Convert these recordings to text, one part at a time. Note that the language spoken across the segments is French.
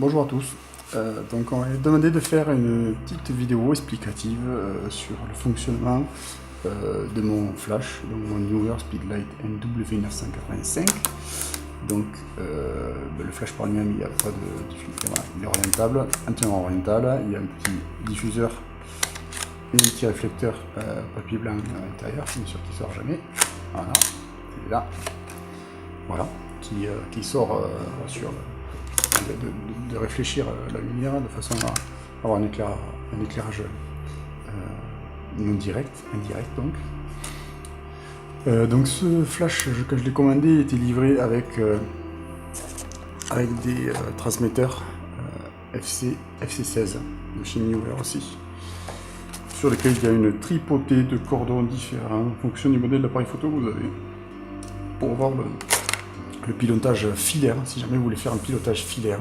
Bonjour à tous. Donc on m'a demandé de faire une petite vidéo explicative sur le fonctionnement de mon flash, donc mon Newer Speedlight NW985. Donc le flash par lui-même, il n'y a pas de difficulté, voilà, il est orientable, entièrement oriental, il y a un petit diffuseur et un petit réflecteur papier blanc à l'intérieur, bien sûr qui sort jamais. Voilà, il est là. Voilà, qui sort de réfléchir la lumière de façon à avoir un éclairage non direct, indirect donc. Donc ce flash, quand je l'ai commandé, était livré avec des transmetteurs FC16 de chez Newer aussi, sur lesquels il y a une tripotée de cordons différents en fonction du modèle d'appareil photo que vous avez, pour voir le pilotage filaire, si jamais vous voulez faire un pilotage filaire.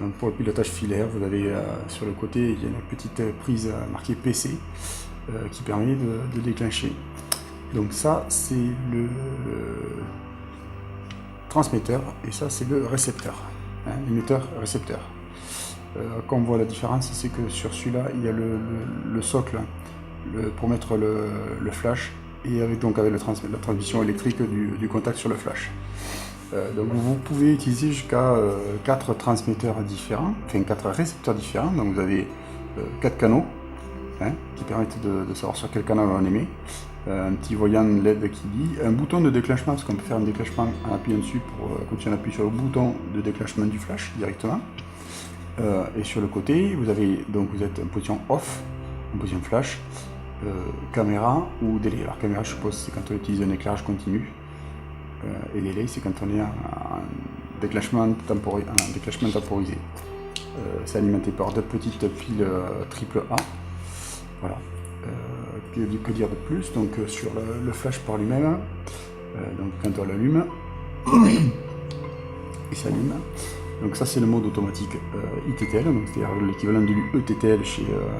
Donc pour le pilotage filaire, vous avez sur le côté, il y a une petite prise marquée PC qui permet de déclencher. Donc ça, c'est le transmetteur et ça, c'est le récepteur, hein, l'émetteur-récepteur. Quand on voit la différence, c'est que sur celui-là, il y a le socle pour mettre le flash et avec la transmission électrique du contact sur le flash. Donc vous pouvez utiliser jusqu'à 4 transmetteurs différents, enfin 4 récepteurs différents. Donc vous avez 4 canaux hein, qui permettent de savoir sur quel canal on émet, un petit voyant LED qui dit, un bouton de déclenchement, parce qu'on peut faire un déclenchement en appuyant dessus quand on appuie sur le bouton de déclenchement du flash directement. Et sur le côté, vous êtes en position off, en position flash, caméra ou délai. Alors caméra, je suppose, c'est quand on utilise un éclairage continu. Et délai, c'est quand on est en déclenchement temporisé. C'est alimenté par deux petites piles triple A. Voilà. Que dire de plus? Donc sur le flash par lui-même, donc quand on l'allume, il s'allume. Donc ça c'est le mode automatique ITTL, donc c'est-à-dire l'équivalent du ETTL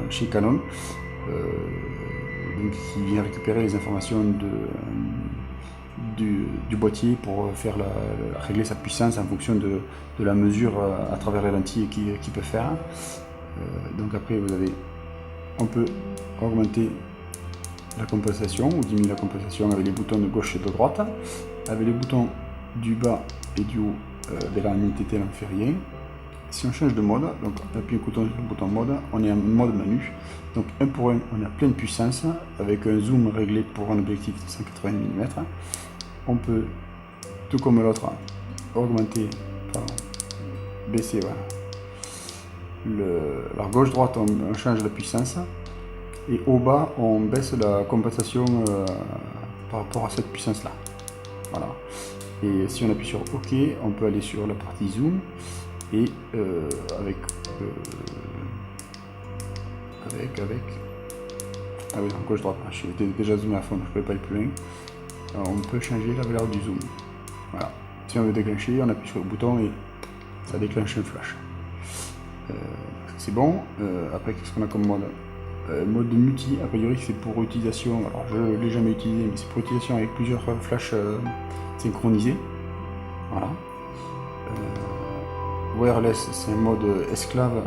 chez Canon, donc qui vient récupérer les informations du boîtier pour régler sa puissance en fonction de la mesure à travers les lentilles qu'il peut faire. Donc après on peut augmenter la compensation ou diminuer la compensation avec les boutons de gauche et de droite. Avec les boutons du bas et du haut de la ITTL, on ne fait rien. Si on change de mode, donc on appuie un bouton sur le bouton mode, on est en mode menu. Donc 1 pour 1, on a pleine puissance avec un zoom réglé pour un objectif de 180 mm. On peut, tout comme l'autre, baisser. Voilà. Alors gauche-droite, on change la puissance. Et au bas, on baisse la compensation par rapport à cette puissance-là. Voilà. Et si on appuie sur OK, on peut aller sur la partie zoom et avec ah oui, gauche droite, j'étais déjà zoomé à fond, je ne pouvais pas aller plus loin. Alors, on peut changer la valeur du zoom. Voilà. Si on veut déclencher, on appuie sur le bouton et ça déclenche un flash. C'est bon. Après, qu'est-ce qu'on a comme mode? Mode de multi, a priori c'est pour utilisation, alors je ne l'ai jamais utilisé, mais c'est pour utilisation avec plusieurs flashs synchronisés. Voilà. Wireless, c'est un mode esclave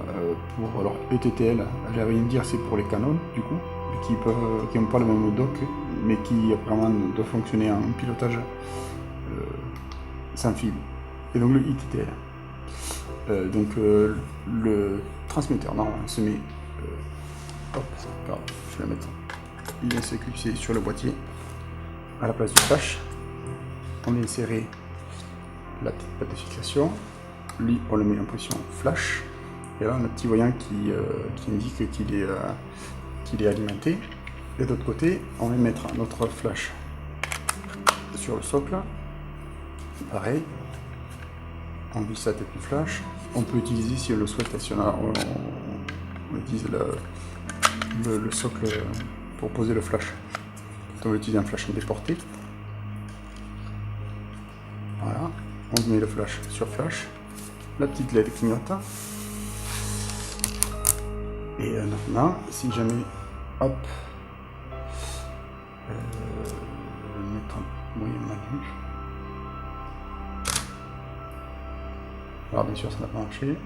pour alors ETTL, j'avais envie de dire c'est pour les Canon du coup, qui n'ont pas le même dock, mais qui apparemment doivent fonctionner en pilotage sans fil. Et donc le ITTL. Donc le transmetteur, non, on se met. Hop, alors, je vais mettre. Il vient se clipser sur le boîtier à la place du flash. On vient insérer la petite patte de fixation. Lui, on le met en position flash. Et là, on a un petit voyant qui indique qu'il est alimenté. Et de l'autre côté, on va mettre notre flash sur le socle. Pareil. On visse la tête du flash. On peut utiliser, si on le souhaite, si on utilise le socle pour poser le flash. On va utiliser un flash en déporté. Voilà, on met le flash sur flash. La petite LED clignote. Et maintenant, si jamais, hop, mettre un moyen menu. Alors bien sûr, ça n'a pas marché.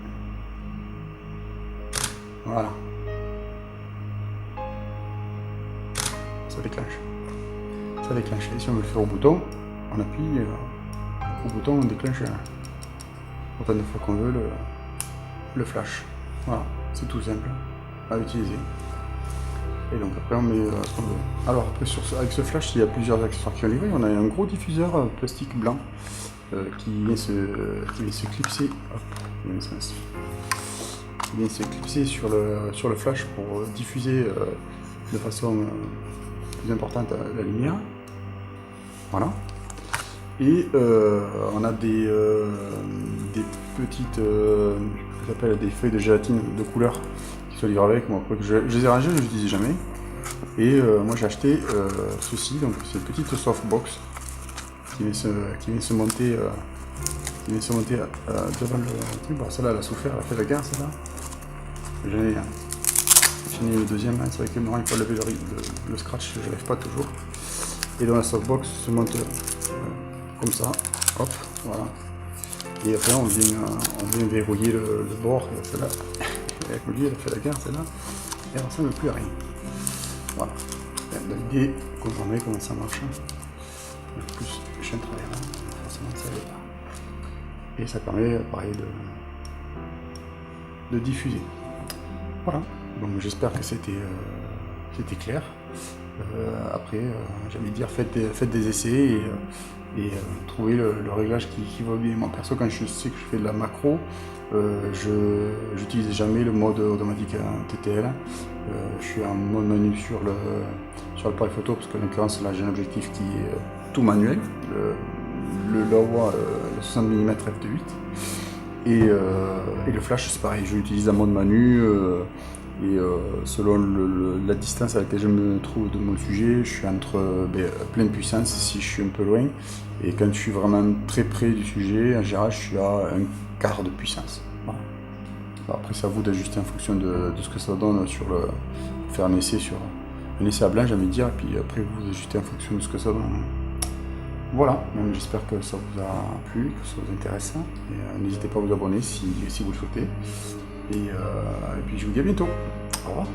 Voilà. Ça déclenche. Ça déclenche. Et si on veut le faire au bouton, on appuie au bouton, on déclenche autant de fois qu'on veut le flash. Voilà, c'est tout simple à utiliser. Et donc après on met ce qu'on veut. Alors après avec ce flash, il y a plusieurs accessoires qui ont livré. On a un gros diffuseur plastique blanc qui vient se clipser. Hop, qui vient se clipser sur le flash pour diffuser de façon plus importante la lumière. Voilà. Et on a des petites j'appelle des feuilles de gélatine de couleur qui se livrent avec. Moi, après que je les ai rangées, je ne les utilise jamais. Et moi j'ai acheté ceci, donc c'est une petite softbox qui vient se monter devant le truc. Bon, celle-là elle a souffert, elle a fait la guerre, celle-là. J'en ai une deuxième, hein. C'est vrai que maintenant il faut lever le scratch, je n'arrive pas toujours. Et dans la softbox se monte comme ça, hop, voilà. Et après on vient verrouiller le bord, et celle-là, elle a fait la guerre, celle-là, et elle ne ressemble plus à rien. Voilà. L'idée, comprendrez comment ça marche. Le plus je viens de travers, forcément ça va pas. Et ça permet, pareil, de diffuser. Voilà. Donc j'espère que c'était clair. Après, j'allais dire, faites des essais et trouver le réglage qui va bien. Moi perso, quand je sais que je fais de la macro, je n'utilise jamais le mode automatique TTL. Je suis en mode menu sur l'appareil photo parce que en l'occurrence là j'ai un objectif qui est tout manuel, le Laowa 60 mm f2.8 et le flash c'est pareil, je l'utilise en mode menu et selon la distance à laquelle je me trouve de mon sujet, je suis entre pleine puissance si je suis un peu loin, et quand je suis vraiment très près du sujet, en général je suis à un quart de puissance. Voilà. Après c'est à vous d'ajuster en fonction de ce que ça donne faire un essai à blanc, j'ai envie de dire, et puis après vous ajustez en fonction de ce que ça donne. Voilà, donc j'espère que ça vous a plu, que ça vous intéresse, et n'hésitez pas à vous abonner si vous le souhaitez, et puis je vous dis à bientôt, au revoir.